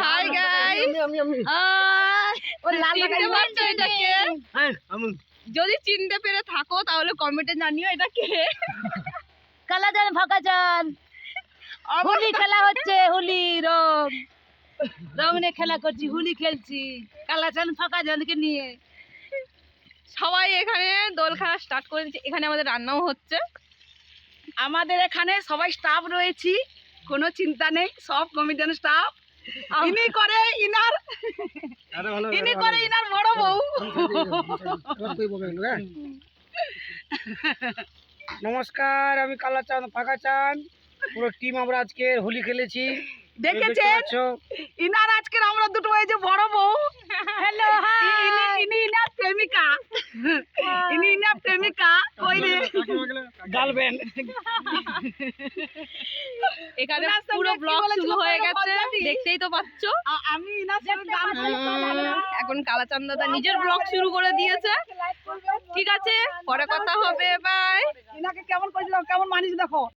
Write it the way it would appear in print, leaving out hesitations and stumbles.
Hi guys, চিনতে পারছো এটা কে? যদি চিনতে পেরে থাকো তাহলে কমেন্টে জানিও এটা কে। কালাজান ফাঁকাজান হোলি খেলা হচ্ছে, হোলি রং রং নিয়ে খেলা করছি, হোলি খেলছি কালাজান ফাঁকাজানকে নিয়ে। সবাই এখানে দোল খেলা স্টার্ট করে দিচ্ছে। এখানে আমাদের রান্নাও হচ্ছে। আমাদের এখানে সবাই স্টাফ রয়েছি, কোনো চিন্তা নেই, সব কমিটির স্টাফ। ইনি করে ইনার বড় বউ। নমস্কার, আমি কালাচাঁদ ফাঁকাচাঁদ, পুরো টিম আমরা আজকে হোলি খেলেছি। দেখেছেন ইনার আজকের আমরা দুটো হয়েছে বড় বউ। হ্যালো, ইনি ইনার প্রেমিকা, ইনি ইনার প্রেমিকা কইরে গার্লফ্রেন্ড। এখানে পুরো ব্লগ শুরু হয়ে গেছে, দেখতেই তো পাচ্ছ। আমি ইনার সঙ্গে গান এখন কালাচাঁদ দাদা নিজের ব্লগ শুরু করে দিয়েছে। ঠিক আছে, পরে কথা হবে, বাই। ইনাকে কেমন করেছিলাম, কেমন মানিস দেখো।